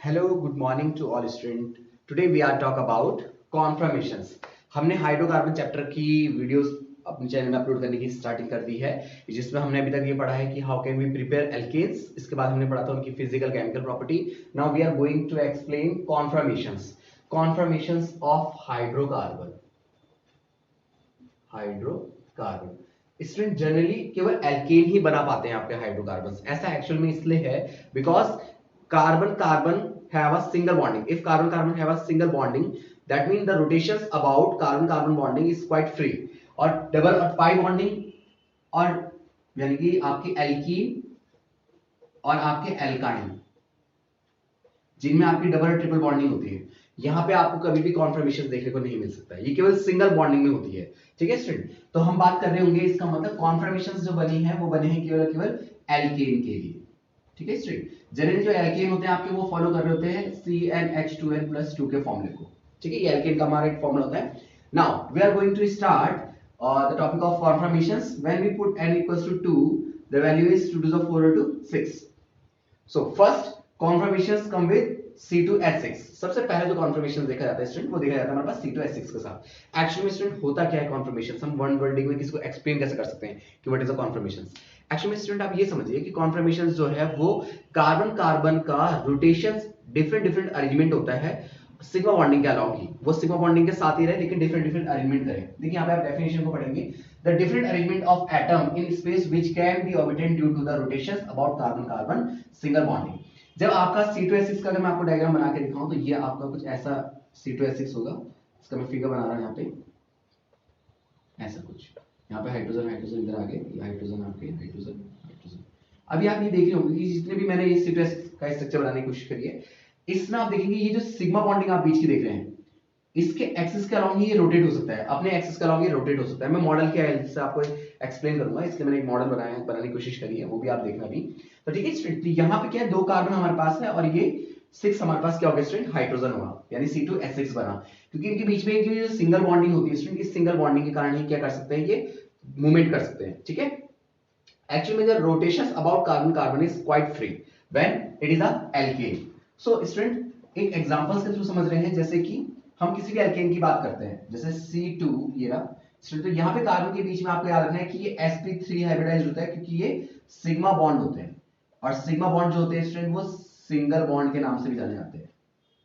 Hello good morning to all student. Today we are talk about conformations. हमने hydrocarbon chapter की videos अपने channel में upload करने की स्टार्टिंग कर दी है, जिसमें हमने अभी तक ये पढ़ा है कि how can we prepare alkenes. इसके बाद हमने पढ़ा था उनकी physical chemical property. Now we are going to explain conformations. Conformations of hydrocarbon. Hydrocarbon student generally केवल एल्केन ही बना पाते हैं आपके हाइड्रोकार्बन्स। ऐसा एक्चुअल में इसलिए है because carbon carbon have a single bonding. If carbon carbon have a single bonding, that means the rotations about carbon carbon bonding is quite free. और डबल और पाई बॉन्डिंग और यानी कि आपकी एल्कीन और आपके एल्काइन जिनमें आपकी डबल और ट्रिपल बॉन्डिंग होती है, यहाँ पे आपको कभी भी कॉन्फर्मेशन देखने को नहीं मिल सकता है। ये केवल सिंगल बॉन्डिंग में होती है। ठीक है स्टूडेंट, तो हम बात कर रहे होंगे इसका मतलब कॉन्फर्मेशन जो बनी है वो बने हैं केवल केवल एल्केन के लिए। ठीक है स्टूडेंट, जनरली जो एल्केन होते हैं आपके वो फॉलो कर रहे होते हैं CnH2n+2 के फॉर्मूले को। ठीक है, ये एल्केन का हमारा एक फॉर्मूला होता है। Now we are going to start the topic of conformations. When we put n equals to 2, the value is 2 to the 4 to 6. So first conformations come with C2H6। सबसे पहले जो कॉन्फर्मेशन देखा जाता है स्टूडेंट वो देखा जाता है हमारे पास C2H6 के साथ। एक्चुअली में स्टूडेंट होता क्या है कॉन्फर्मेशन, हम वन वर्डिंग में किसी को एक्सप्लेन कैसे कर सकते हैं कि what is a confirmation. Actually में स्टूडेंट आप ये समझिए कि कॉन्फर्मेशन जो है वो कार्बन कार्बन का रोटेशन डिफरेंट डिफरेंट अरेंजमेंट होता है सिग्मा बॉन्डिंग के अलावा ही। वो सिग्मा बॉन्डिंग के साथ ही रहे लेकिन डिफरेंट डिफरेंट अरेंजमेंट करें। देखिए यहाँ पे आप डेफिनेशन को पढ़ेंगे, the different arrangement of atom in space which can be orbited due to the rotations about carbon carbon single bonding. जब आपका C2H6 का अगर मैं आपको डायग्राम बना के दिखाऊं तो ये आपका कुछ ऐसा C2H6 होगा। इसका मैं फिगर बना रहा हूं यहाँ पे, ऐसा कुछ। यहाँ पे हाइड्रोजन हाइड्रोजन इधर आ गए, ये हाइड्रोजन आपके हाइड्रोजन हाइड्रोजन। अभी आप ये देख रहे होंगे कि जितने भी मैंने ये C2H6 का स्ट्रक्चर बनाने की कोशिश करी है, इसमें आप देखेंगे ये जो सिग्मा बॉन्डिंग आप बीच की देख रहे हैं, इसके एक्सिस के अलोंग ये रोटेट हो सकता है, अपने एक्सिस के अलोंग ये रोटेट हो सकता है। मैं मॉडल के हेल्प से आपको एक्सप्लेन करूंगा। इसके मैंने एक मॉडल बनाने की कोशिश करी है, वो भी आप देखना भी। तो ठीक है स्टूडेंट, यहाँ पे क्या है, 2 कार्बन हमारे पास है और ये 6 हमारे पास क्या होगा स्टूडेंट, हाइड्रोजन होगा, यानी C2H6 बना। क्योंकि इनके बीच में जो सिंगल बॉन्डिंग होती है स्टूडेंट, इस सिंगल बॉन्डिंग के कारण ही क्या कर सकते हैं, ये मूवमेंट कर सकते हैं। ठीक है, एक्चुअली में the rotations about carbon carbon is quite free when it is a alkane. So student एक एग्जांपल्स के थ्रू समझ रहे हैं, जैसे कि हम किसी भी एल्केन की बात करते हैं, जैसे C2 ये रहा। तो यहाँ पे कार्बन के बीच में आपको याद रखना है कि ये sp3 हाइब्रिडाइज्ड होता है क्योंकि ये सिग्मा बॉन्ड होते हैं, और सिग्मा बॉन्ड जो होते हैं स्टूडेंट वो सिंगल बॉन्ड के नाम से भी जाने जाते हैं।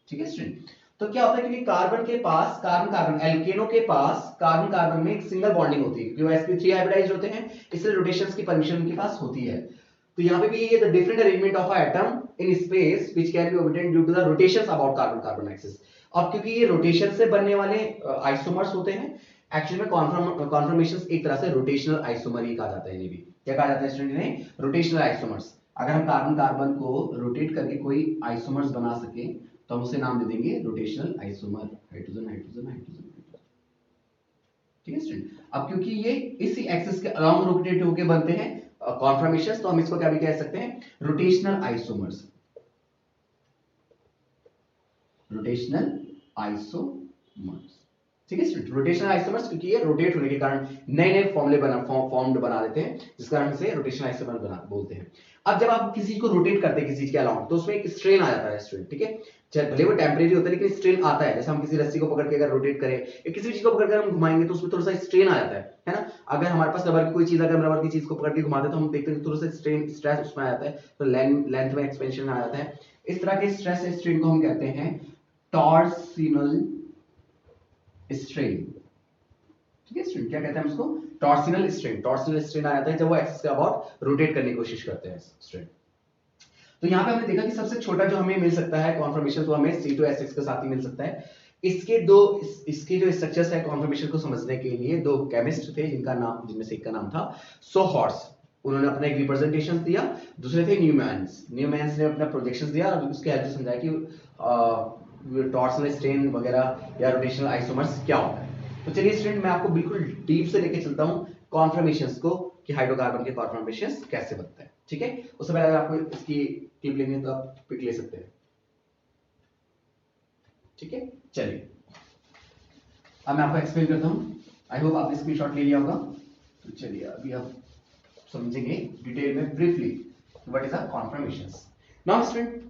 ठीक है स्टूडेंट, तो क्या होता है क्योंकि कार्बन के पास कार्बन कार्बन एल्केनों के पास कार्बन कार्बन में एक सिंगल बॉन्डिंग होती है क्योंकि वो sp3 हाइब्रिडाइज्ड होते हैं, इसलिए रोटेशंस की परमिशन उनके पास होती है। तो यहाँ पे भी ये the different arrangement of atom in space which can be orbited due to the rotations about carbon carbon axis. अब क्योंकि ये रोटेशन से बनने वाले आइसोमर्स होते हैं, एक्चुअली में कॉन्फर्मेशंस एक तरह से रोटेशनल आइसोमर ही कहा जाता है। इन्हें भी क्या कहा जाता है स्टूडेंट, इन्हें रोटेशनल आइसोमर्स। अगर हम कार्बन कार्बन को रोटेट करके कोई आइसोमर्स बना सके तो हम उसे नाम दे देंगे rotational isomer, hydrogen hydrogen hydrogen. ठीक है स्टूडेंट, अब क्योंकि ये इसी एक्सिस के अलोंग रोटेट होकर बनते हैं कॉन्फर्मेशंस, तो हम इसको क्या भी कह सकते हैं, रोटेशनल आइसोमर्स। Rotational isomers. ठीक है स्टूडेंट, रोटेशनल आइसोमर्स क्योंकि ये रोटेट होने के कारण नए नए फॉर्मूले फॉर्म्ड बना देते हैं, जिस कारण इसे रोटेशनल आइसोमर बोलते हैं। अब जब आप किसी को रोटेट करते हैं किसी चीज के अलाउंग तो उसमें एक स्ट्रेन आ जाता है स्टूडेंट। ठीक है, चाहे भले वो टेम्परेरी होता है लेकिन स्ट्रेन आता है। जैसे हम किसी रस्सी को पकड़ के अगर रोटेट करें या किसी भी चीज को पकड़ कर हम घुमाएंगे तो उसमें थोड़ा सा स्ट्रेन आ जाता है ना। अगर हमारे पास रबर की कोई चीज, अगर हम रबर की चीज को पकड़ के घुमाते तो हम देखते हैं थोड़ा सा स्ट्रेन स्ट्रेस उसमें आ जाता है, तो लेंथ में एक्सपेंशन आ जाता है। इस तरह के स्ट्रेस स्ट्रेन को हम कहते हैं टॉर्सिनल स्ट्रेन। ठीक है स्टूडेंट, क्या कहते हैं हम इसको, टॉर्सिनल स्ट्रेन। टॉर्सिनल स्ट्रेन आ जाता है जब वो एक्सिस के अबाउट रोटेट करने की कोशिश करते हैं स्टूडेंट। तो यहाँ पे हमने देखा कि सबसे छोटा जो हमें मिल सकता है कॉन्फर्मेशन वो हमें C2H6 के साथ ही मिल सकता है। इसके जो स्ट्रक्चर्स है कॉन्फर्मेशन को समझने के लिए 2 केमिस्ट थे जिनमें से एक का नाम था सोहॉर्स। उन्होंने अपना एक रिप्रेजेंटेशन दिया, दूसरे थे न्यूमैन्स ने अपना प्रोजेक्शंस दिया और उसके हेल्प से समझाया कि टॉर्सनल स्ट्रेन वगैरह या रोटेशनल आइसोमर्स क्या होता है। तो चलिए स्टूडेंट, मैं आपको बिल्कुल डीप से लेके चलता हूं कॉन्फर्मेशंस को कि हाइड्रोकार्बन के कॉन्फर्मेशंस कैसे बनते हैं। ठीक है, उससे पहले अगर आपको इसकी क्लिप लेनी है तो आप पिक ले सकते हैं। ठीक है, चलिए अब मैं आपको एक्सप्लेन करता हूं। आई होप आपने स्क्रीनशॉट ले लिया होगा। तो चलिए अभी हम समझेंगे डिटेल में briefly what is a conformations. Now student,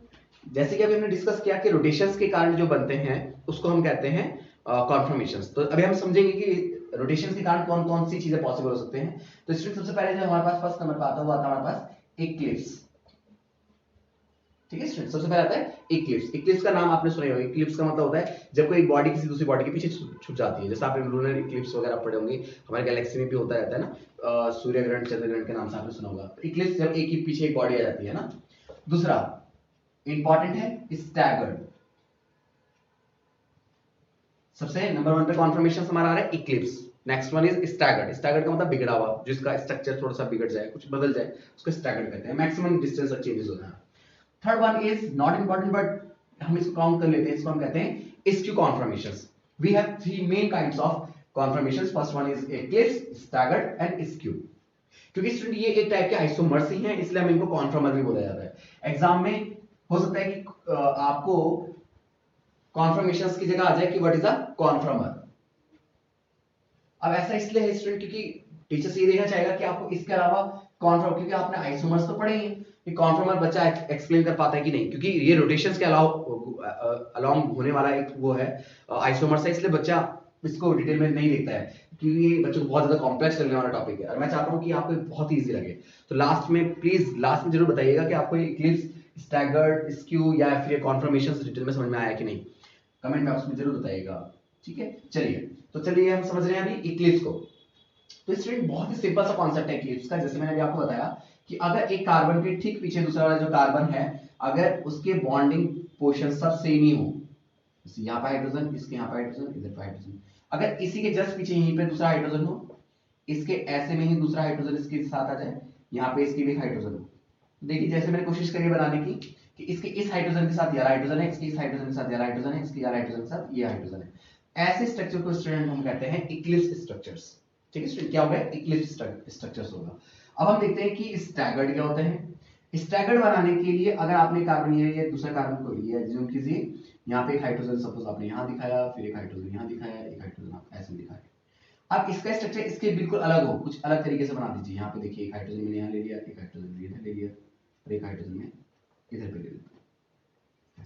जैसे कि अभी हमने डिस्कस किया कि रोटेशंस के कारण जो बनते हैं उसको हम कहते हैं कॉन्फर्मेशंस। तो अभी हम समझेंगे कि रोटेशंस के कारण कौन कौन सी चीजें पॉसिबल हो सकते हैं। तो स्टूडेंट सबसे पहले जो हमारे पास फर्स्ट नंबर पर आता है वो आता है हमारे पास इक्लिप्स। ठीक है स्टूडेंट, सबसे पहले आता है इक्लिप्स। इक्लिप्स का नाम आपने सुना होगा। इक्लिप्स का मतलब होता है जब कोई बॉडी किसी दूसरी बॉडी के पीछे छुप जाती है। जैसे आपने लूनर इक्लिप्स वगैरह पढ़े होंगे, हमारे गैलेक्सी में भी होता रहता है ना, सूर्य ग्रहण चंद्र ग्रहण के नाम से आपने सुना होगा। इक्लिप्स जब एक ही पीछे एक बॉडी आ जाती है ना। दूसरा इंपॉर्टेंट है स्टैगर्ड। सबसे नंबर 1 पे कॉन्फर्मेशन हमारा आ रहा है Eclipse. Next one is staggered. Staggered का मतलब बिगड़ा हुआ, जिसका स्ट्रक्चर थोड़ा सा बिगड़ जाए, कुछ बदल जाए, उसको स्टैगर्ड कहते हैं। मैक्सिमम डिस्टेंस और चेंजेस होता है। Third one is not important but हम इसको काउंट कर लेते हैं। इसको हम कहते हैं skew conformations. We have three main kinds of conformations. First one is eclipse, staggered and skew. क्योंकि स्टूडेंट ये एक टाइप के आइसोमर्स ही हैं, इसलिए हम इनको कॉन्फर्मर भी बोला जाता है। एग्जाम में हो सकता है कि आपको कॉन्फर्मेशंस की जगह आ जाए कि व्हाट इज अ कॉन्फर्मर। अब ऐसा इसलिए है स्टूडेंट क्योंकि टीचर ये देखना चाहेगा कि आपको इसके अलावा कॉन्फर्म, क्योंकि आपने आइसोमर्स तो पढ़े ही कि कॉन्फर्मर बच्चा एक्सप्लेन कर पाता है कि नहीं, क्योंकि ये रोटेशंस के अलावा अलोंग होने वाला एक वो है आइसोमर्स है, इसलिए बच्चा इसको डिटेल में नहीं देखता है क्योंकि ये बच्चों को बहुत ज्यादा कॉम्प्लेक्स लगने वाला टॉपिक है। और मैं चाहता हूं कि आपको बहुत ही इजी लगे। तो लास्ट में प्लीज लास्ट में जरूर बताइएगा कि आपको इक्लिप्स, स्टैगर्ड, स्क्यू या फिर कॉन्फर्मेशंस डिटेल में समझ में आया कि नहीं। कमेंट बॉक्स में जरूर बताइएगा। ठीक है, चलिए हम समझ रहे हैं अभी इक्लिप्स को। तो स्टूडेंट बहुत ही सिंपल सा कॉन्सेप्ट है इक्लिप्स का। जैसे मैंने अभी आपको बताया कि अगर एक कार्बन के ठीक पीछे दूसरा वाला जो कार्बन है, अगर उसके बॉन्डिंग पोजीशन सब सेम ही हो, जैसे यहाँ पे हाइड्रोजन, इसके यहाँ पे हाइड्रोजन, इधर पे हाइड्रोजन, अगर इसी के जस्ट पीछे यहीं पे दूसरा हाइड्रोजन हो, इसके ऐसे में ही दूसरा हाइड्रोजन इसके साथ आ जाए, यहाँ पे इसकी भी हाइड्रोजन हो। देखिए जैसे मैंने कोशिश करी बनाने की कि इसके इस हाइड्रोजन के साथ ये हाइड्रोजन है, इसके इस हाइड्रोजन के साथ ये हाइड्रोजन है, इसके हाइड्रोजन के साथ ये हाइड्रोजन है। ऐसे स्ट्रक्चर को स्टूडेंट हम कहते हैं इक्लिप्स स्ट्रक्चर्स। ठीक है स्टूडेंट, क्या होगा? इक्लिप्स स्ट्रक्चर्स होगा। अब हम देखते हैं कि स्टैगर्ड क्या होता है। स्टैगर्ड बनाने के लिए अगर आपने कार्बन ये दूसरा कार्बन को लिया, एज्यूम कीजिए यहाँ पे एक हाइड्रोजन सपोज आपने यहाँ दिखाया, फिर एक हाइड्रोजन यहाँ दिखाया, एक हाइड्रोजन आप ऐसे दिखाया। अब इसका स्ट्रक्चर इसके बिल्कुल अलग हो, कुछ अलग तरीके से बना दीजिए। यहाँ पे देखिए एक हाइड्रोजन मैंने यहाँ ले लिया, एक हाइड्रोजन इधर ले लिया और एक हाइड्रोजन में इधर पे ले लिया।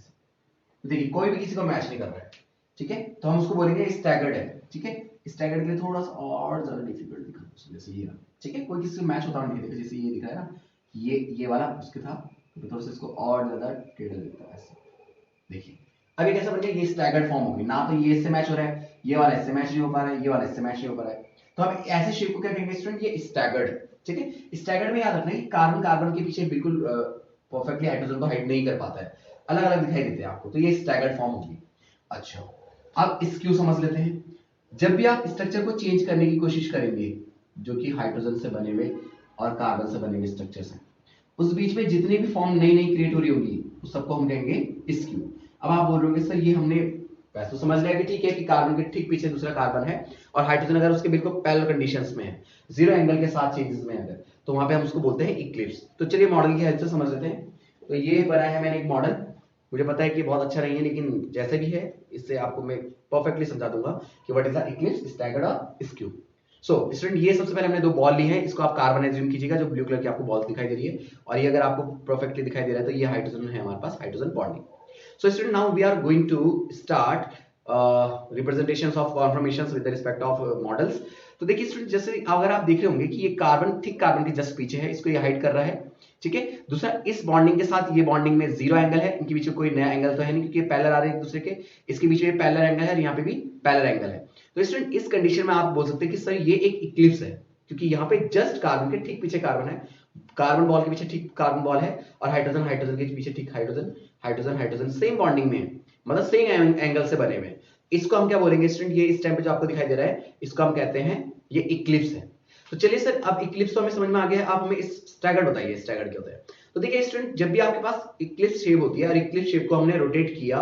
तो देखिए कोई भी किसी को मैच नहीं कर रहा है। ठीक है, तो हम उसको बोलेंगे स्टैगर्ड है। ठीक है, स्टैगर्ड के लिए थोड़ा सा और ज्यादा डिफिकल्ट दिखा, जैसे ये। ठीक है, कोई किसी से मैच होता नहीं, देखो जैसे ये दिख रहा है ना, ये वाला उसके था, तो थोड़ा सा इसको और ज्यादा टेढ़ा दिखता है ऐसे। देखिए अब ये कैसा बन गया, ये स्टैगर्ड फॉर्म होगी ना। तो ये इससे मैच हो रहा है, ये वाला इससे मैच नहीं हो पा रहा है, ये वाला इससे मैच नहीं हो पा रहा है। तो हम ऐसे शेप को क्या कहेंगे स्टूडेंट? ये स्टैगर्ड। ठीक है, स्टैगर्ड में याद रखना कि कार्बन कार्बन के पीछे बिल्कुल परफेक्टली हाइड्रोजन को हाइड नहीं कर पाता है, अलग अलग दिखाई देते हैं आपको। तो ये स्टैगर्ड फॉर्म होगी। अच्छा, अब स्क्यू समझ लेते हैं। जब भी आप स्ट्रक्चर को चेंज करने की कोशिश करेंगे, जो कि हाइड्रोजन से बने हुए और कार्बन से बने हुए स्ट्रक्चर्स हैं, उस बीच में जितनी भी फॉर्म नई नई क्रिएट हो रही होगी उस सबको हम कहेंगे स्क्यू। अब आप बोल रहे सर ये हमने वैसे तो समझ लिया कि ठीक है कि कार्बन के ठीक पीछे दूसरा कार्बन है और हाइड्रोजन अगर उसके बिल्कुल पैरेलल कंडीशंस में है, जीरो एंगल के साथ चेंजेस में अगर, तो वहां पे हम उसको बोलते हैं इक्लिप्स। तो चलिए मॉडल की हेल्प से समझ लेते हैं। तो ये बनाया है मैंने एक मॉडल, मुझे पता है कि बहुत अच्छा नहीं है, लेकिन जैसे भी है इससे आपको मैं परफेक्टली समझा दूंगा कि what is the Eclipse, staggered और स्क्यू। सो स्टूडेंट ये सबसे पहले हमने दो बॉल ली है, इसको आप कार्बन एज्यूम कीजिएगा, जो ब्लू कलर की आपको बॉल दिखाई दे रही है, और ये अगर आपको परफेक्टली दिखाई दे रहा है तो ये हाइड्रोजन है हमारे पास, hydrogen bonding. So student now we are going to start representations of conformations with respect of models. तो देखिए स्टूडेंट जैसे अगर आप देख रहे होंगे कि ये कार्बन ठीक कार्बन के जस्ट पीछे है, इसको ये हाइड कर रहा है। ठीक है, दूसरा इस बॉन्डिंग के साथ ये बॉन्डिंग में जीरो एंगल है, इनके बीच में कोई नया एंगल तो है नहीं क्योंकि पैरेलल आ रहे हैं एक दूसरे के, इसके बीच में पैरेलल एंगल है और यहाँ पे भी पैरेलल एंगल है। तो स्टूडेंट इस कंडीशन में आप बोल सकते हैं कि सर ये एक इक्लिप्स है, क्योंकि यहाँ पे जस्ट कार्बन के ठीक पीछे कार्बन है, कार्बन बॉल के पीछे ठीक कार्बन बॉल है, और हाइड्रोजन हाइड्रोजन के पीछे ठीक hydrogen hydrogen hydrogen same bonding में है, मतलब सेम एंगल से बने हुए। इसको हम क्या बोलेंगे स्टूडेंट? ये इस टाइम पे जो आपको दिखाई दे रहा है इसको हम कहते हैं ये इक्लिप्स है। तो चलिए सर अब इक्लिप्स तो हमें समझ में आ गया, आप हमें इस स्टैगर्ड बताइए, स्टैगर्ड क्या होता है? तो देखिए स्टूडेंट जब भी आपके पास इक्लिप्स शेप होती है और इक्लिप्स शेप को हमने रोटेट किया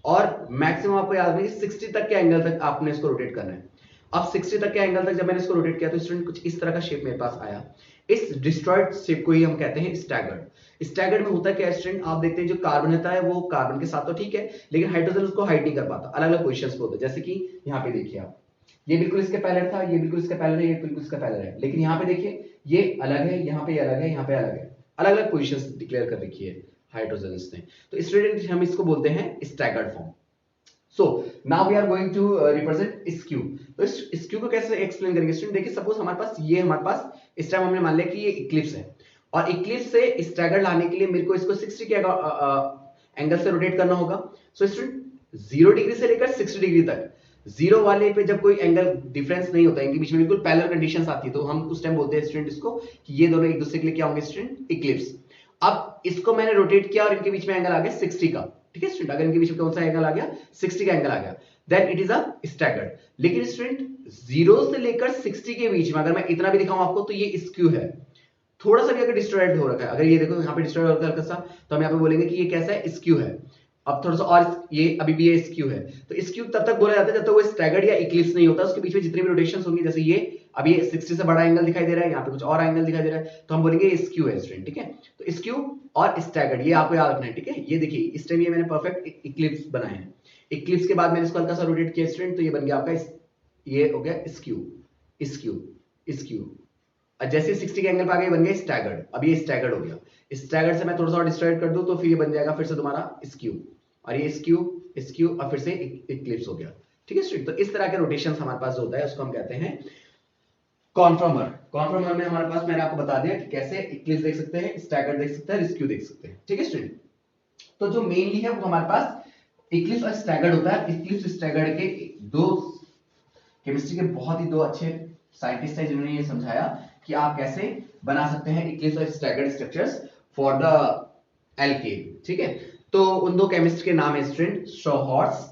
और मैक्सिमम आपको याद है 60 तक के एंगल तक आपने इसको रोटेट करना है। अब 60 तक के एंगल तक जब मैंने इसको रोटेट किया तो स्टूडेंट कुछ इस तरह का शेप मेरे पास आया। इस डिस्ट्रॉयड शेप को ही हम कहते हैं स्टैगर्ड। स्टैगर्ड में होता क्या है स्टूडेंट? आप देखते हैं जो कार्बन होता है वो कार्बन के साथ तो ठीक है, लेकिन हाइड्रोजन उसको हाइड नहीं कर पाता, अलग अलग पोजीशंस पे होता है। जैसे कि यहाँ पे देखिए आप, ये बिल्कुल इसके पैरेलल था, ये बिल्कुल इसके पैरेलल है, ये बिल्कुल इसका पैरेलल है, लेकिन यहाँ पे देखिए ये अलग है, यहाँ पे अलग है, यहाँ पे अलग है, अलग अलग पोजीशंस डिक्लेयर कर रखी है हाइड्रोजन्स ने। तो स्टूडेंट हम इसको बोलते हैं staggered form. So now we are going to represent skew. तो इस स्क्यू को कैसे एक्सप्लेन करेंगे स्टूडेंट? देखिए सपोज हमारे पास ये हमारे पास इस टाइम हमने मान लिया कि ये इक्लिप्स है, और इक्लिप्स से स्टैगर्ड लाने के लिए मेरे को इसको 60 के एंगल से रोटेट करना होगा। सो स्टूडेंट 0 डिग्री से लेकर 60 डिग्री तक, जीरो वाले पे जब कोई एंगल डिफरेंस नहीं होता, इनके बीच में बिल्कुल पैरेलल कंडीशंस आती है, तो हम उस टाइम बोलते हैं स्टूडेंट इसको कि ये दोनों एक दूसरे के लिए क्या होंगे स्टूडेंट? इक्लिप्स। अब इसको मैंने रोटेट किया और इनके बीच में एंगल आ गया 60 का, ठीक है स्टूडेंट? अगर इनके बीच में कौन सा एंगल आ गया? 60 का एंगल आ गया, then it is a staggered. लेकिन स्टूडेंट 0 से लेकर 60 के बीच में अगर मैं इतना भी दिखाऊं आपको तो ये स्क्यू है। थोड़ा सा भी अगर डिस्टॉर्टेड हो रखा है, अगर ये देखो यहाँ पे डिस्टॉर्टेड हो रखा है तो हम यहाँ पे बोलेंगे कि ये कैसा है? स्क्यू है। अब थोड़ा सा और ये अभी भी ये स्क्यू है, तो स्क्यू तब तक बोला जाता है जब तक वो स्टैगर्ड या इक्लिप्स नहीं होता, उसके बीच में जितनी भी रोटेशंस होंगी, जैसे ये अभी 60 से बड़ा एंगल दिखाई दे रहा है, यहाँ पे कुछ और एंगल दिखाई दे रहा है, तो हम बोलेंगे ये स्क्यू है स्टूडेंट, ठीक है? तो स्क्यू और स्टैगर्ड ये आपको याद रखना है, ठीक है? ये देखिए इस टाइम ये मैंने परफेक्ट इक्लिप्स बनाए हैं, इक्लिप्स के बाद मैंने इसको हल्का सा रोटेट किया स्टूडेंट, तो ये बन गया आपका ये हो गया स्क्यू, स्क्यू, स्क्यू। जैसे 60 के एंगल पे आ गए बन गया स्टैगर्ड, अब ये स्टैगर्ड हो गया। स्टैगर्ड से मैं थोड़ा सा और डिस्टॉर्ट कर दूं तो फिर ये बन जाएगा फिर से तुम्हारा स्क्यू, और ये स्क्यू, स्क्यू और फिर से इक्लिप्स हो गया, ठीक है स्टूडेंट? तो इस तरह के रोटेशन हमारे पास होता है, उसको हम कहते हैं कॉन्फॉर्मर। कॉन्फॉर्मर में हमारे पास मैंने आपको बता दिया कि कैसे इक्लिप्स देख सकते हैं, स्टैगर्ड देख सकते हैं, स्क्यू देख सकते हैं, ठीक है स्टूडेंट? तो जो मेनली है वो हमारे पास इक्लिप्स और स्टैगर्ड होता है। इक्लिप्स स्टैगर्ड के दो केमिस्ट्री के बहुत ही दो अच्छे साइंटिस्ट हैं जिन्होंने ये समझाया कि आप कैसे बना सकते हैं इक्लिप्स और staggered structures for the alkene, ठीक है? तो उन दो केमिस्ट के नाम है स्टूडेंट शॉहॉर्स्ट।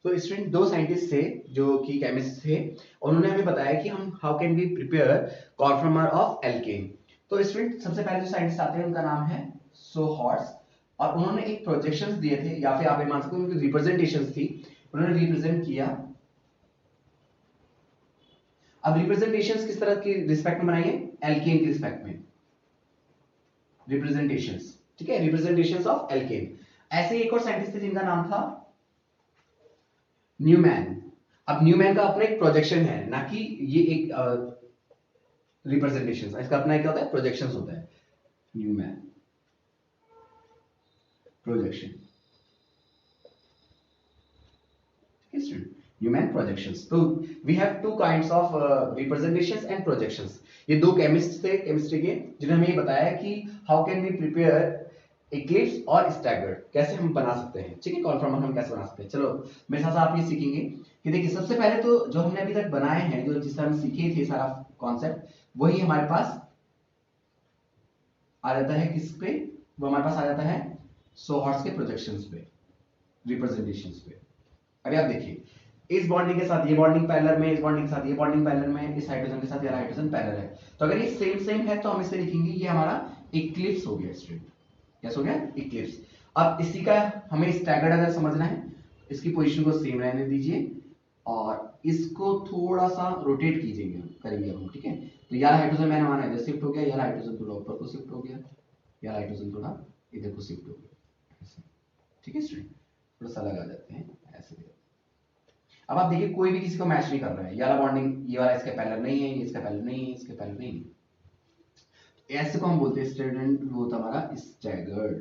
तो स्टूडेंट दो साइंटिस्ट थे जो कि केमिस्ट थे, उन्होंने हमें बताया कि हम how can we prepare conformer of alkane. तो स्टूडेंट सबसे पहले जो साइंटिस्ट आते हैं उनका नाम है शॉहॉर्स्ट, और उन्होंने एक प्रोजेक्शंस दिए थे, या फिर आप ये मान सकते हो उनकी रिप्रेजेंटेशंस थी, उन्होंने रिप्रेजेंट किया। अब रिप्रेजेंटेशंस किस तरह की रिस्पेक्ट में बनाइए? एल्केन की रिस्पेक्ट में रिप्रेजेंटेशंस, ठीक है? Representations of alkene. ऐसे ही एक और साइंटिस्ट थे जिनका नाम था न्यूमैन। अब न्यूमैन का अपना एक प्रोजेक्शन है, ना कि ये एक रिप्रेजेंटेशन, इसका अपना क्या होता है? प्रोजेक्शंस होता है। Newman projection, Newman projections. तो we have two kinds of representations and projections. ये दो केमिस्ट थे केमिस्ट्री के जिन्होंने हमें ये बताया कि how can we prepare eclipse और स्टैगर्ड, कैसे हम बना सकते हैं, ठीक है? कॉन्फॉर्मर हम कैसे बना सकते हैं। चलो मेरे साथ आप ये सीखेंगे कि देखिए सबसे पहले तो जो हमने अभी तक बनाए हैं, जो जिस तरह हम सीखे थे सारा कॉन्सेप्ट, वही हमारे पास आ जाता है किस पे? वो हमारे पास आ जाता है शॉहॉर्स्ट के प्रोजेक्शंस पे, रिप्रेजेंटेशंस पे। अभी आप देखिए इस बॉन्डिंग के साथ ये बॉन्डिंग पैरेलल में, इस बॉन्डिंग के साथ ये बॉन्डिंग पैरेलल में, इस हाइड्रोजन के साथ ये हाइड्रोजन पैरेलल है, तो अगर ये सेम सेम है तो हम इसे लिखेंगे ये हमारा इक्लिप्स हो गया स्टूडेंट। कैसे हो गया? इक्लिप्स। अब इसी का हमें स्टैगर्ड अगर समझना है, इसकी पोजीशन को सेम रहने दीजिए और इसको थोड़ा सा रोटेट कीजिएगा, करेंगे हम, ठीक है? तो यार हाइड्रोजन मैंने माना इधर शिफ्ट हो गया, यार हाइड्रोजन थोड़ा ऊपर को शिफ्ट हो गया, यार हाइड्रोजन थोड़ा इधर को शिफ्ट हो गया, ठीक है स्टूडेंट? थोड़ा सा लगा जाते हैं ऐसे। अब आप देखिए कोई भी किसी को मैच नहीं कर रहा है, ये वाला बॉन्डिंग ये वाला इसके पैरेलल नहीं है, ये इसका पैरेलल नहीं है, इसके पैरेलल नहीं है, ऐसे को हम बोलते हैं स्टूडेंट, वो होता हमारा स्टैगर्ड,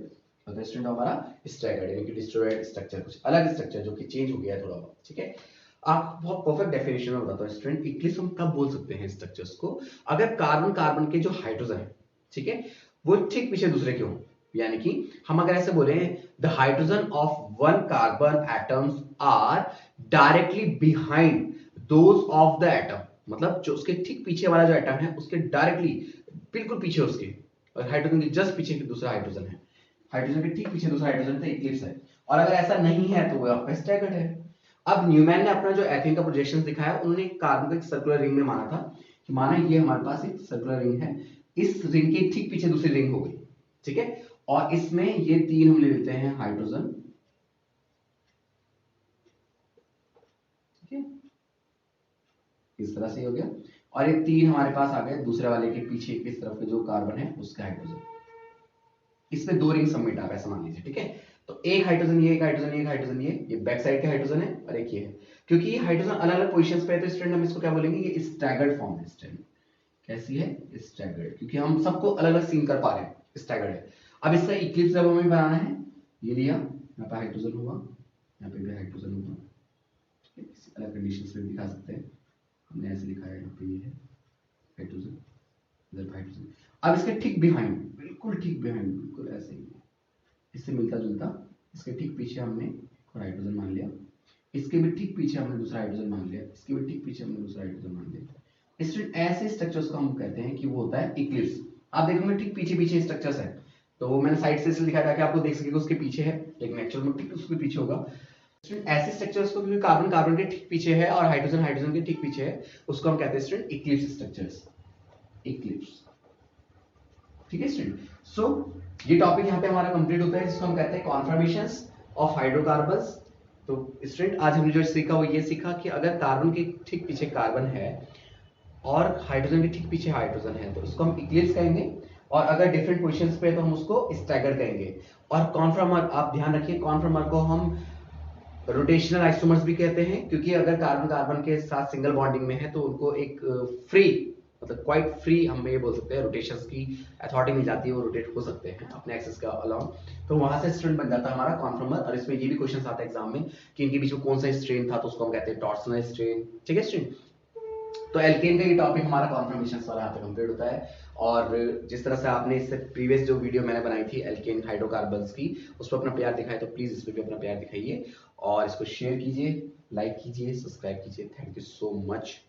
होता है स्टूडेंट हमारा स्टैगर्ड, यानी कि डिस्टॉर्टेड स्ट्रक्चर, कुछ अलग स्ट्रक्चर जो कि चेंज हो गया है थोड़ा बहुत, ठीक है? आप बहुत परफेक्ट डेफिनेशन में बताता हूं स्टूडेंट, इक्लिप्स हम कब बोल सकते हैं स्ट्रक्चर्स को? अगर कार्बन कार्बन के जो हाइड्रोजन है, ठीक है, वो ठीक पीछे दूसरे के हों, यानी कि हम अगर ऐसे बोले the hydrogen of one carbon atoms are directly behind those of the atom, मतलब जो उसके ठीक पीछे वाला जो एटम है उसके डायरेक्टली बिल्कुल पीछे उसके, और हाइड्रोजन के जस्ट पीछे दूसरा हाइड्रोजन है, हाइड्रोजन के ठीक पीछे दूसरा हाइड्रोजन तो इक्लिप्स है। और अगर ऐसा नहीं है तो वो आपका स्टैगर्ड है। अब न्यूमैन ने अपना जो एथेन का प्रोजेक्शन दिखाया, उन्होंने कार्बन को एक सर्कुलर रिंग में माना था कि माना ये हमारे पास एक सर्कुलर रिंग है, इस रिंग के ठीक पीछे दूसरी रिंग हो गई, ठीक है? और इसमें ये तीन हम ले लेते हैं हाइड्रोजन, ठीक है? इस तरह से हो गया, और ये तीन हमारे पास आ गए दूसरे वाले के पीछे किस तरफ के जो कार्बन है उसका हाइड्रोजन, इसमें दो रिंग सबमिट आ गए, समझ लीजिए, ठीक है? तो एक हाइड्रोजन ये, एक हाइड्रोजन ये, एक हाइड्रोजन ये बैक साइड के हाइड्रोजन है, और एक ये है। क्योंकि ये हाइड्रोजन अलग अलग पोजीशंस पे है तो स्टूडेंट हम इसको क्या बोलेंगे? ये स्टैगर्ड फॉर्म है स्टूडेंट। कैसी है? स्टैगर्ड, क्योंकि हम सबको अलग अलग सीन कर पा रहे हैं, स्टैगर्ड है। अब इसका इक्लिप्स जब हमें बनाना है, ये लिया, यहाँ पे हाइड्रोजन होगा, यहाँ पे भी हाइड्रोजन होगा, अलग कंडीशंस में दिखा सकते हैं, हमने ऐसे लिखा है, यहाँ पे ये है हाइड्रोजन, इधर हाइड्रोजन। अब इसके ठीक बिहाइंड, बिल्कुल ठीक बिहाइंड, बिल्कुल ऐसे ही इससे मिलता जुलता, इसके ठीक पीछे हमने एक और हाइड्रोजन मान लिया, इसके भी ठीक पीछे हमने दूसरा हाइड्रोजन मान लिया, इसके भी ठीक पीछे हमने दूसरा हाइड्रोजन मान लिया। स्टूडेंट ऐसे स्ट्रक्चर्स को हम कहते हैं कि वो होता है इक्लिप्स। आप देखोगे ठीक पीछे पीछे स्ट्रक्चर्स है, तो मैंने साइड से इसलिए दिखाया ताकि आपको देख सके कि उसके पीछे है, लेकिन एक्चुअल में ठीक उसके पीछे होगा। स्टूडेंट ऐसे स्ट्रक्चर्स को, क्योंकि कार्बन कार्बन के ठीक पीछे है और हाइड्रोजन हाइड्रोजन के ठीक पीछे है, उसको हम कहते हैं स्टूडेंट इक्लिप्स स्ट्रक्चर्स, इक्लिप्स। ठीक है स्टूडेंट, सो ये टॉपिक यहाँ पे हमारा कंप्लीट होता है, जिसको हम कहते हैं कॉन्फॉर्मेशंस ऑफ हाइड्रोकार्बन्स। तो स्टूडेंट आज हमने जो सीखा वो ये सीखा कि अगर कार्बन के ठीक पीछे कार्बन है और हाइड्रोजन के ठीक पीछे हाइड्रोजन है, तो उसको हम इक्लिप्स कहेंगे, और अगर डिफरेंट पोजीशंस पे है तो हम उसको स्टैगर कहेंगे। और कॉन्फॉर्मर, आप ध्यान रखिए, कॉन्फॉर्मर को हम रोटेशनल आइसोमर्स भी कहते हैं, क्योंकि अगर कार्बन कार्बन के साथ सिंगल बॉन्डिंग में है तो उनको एक फ्री, मतलब क्वाइट फ्री हम ये बोल सकते हैं, रोटेशंस की अथॉरिटी मिल जाती है, वो रोटेट हो सकते हैं अपने एक्सेस के अलाउंग, तो वहां से स्ट्रेन बन जाता है हमारा कॉन्फॉर्मर। और इसमें ये भी क्वेश्चन आता है एग्जाम में कि इनके बीच में कौन सा स्ट्रेन था, तो उसको हम कहते हैं टॉर्सनल स्ट्रेन। ठीक है स्ट्रेन, तो एल्केन का ये टॉपिक हमारा कॉन्फॉर्मेशंस वाला यहाँ पे कंप्लीट होता है। और जिस तरह से आपने इससे प्रीवियस जो वीडियो मैंने बनाई थी एल्केन हाइड्रोकार्बन्स की, उस पर अपना प्यार दिखाया, तो प्लीज इस पर भी अपना प्यार दिखाइए और इसको शेयर कीजिए, लाइक कीजिए, सब्सक्राइब कीजिए। Thank you so much.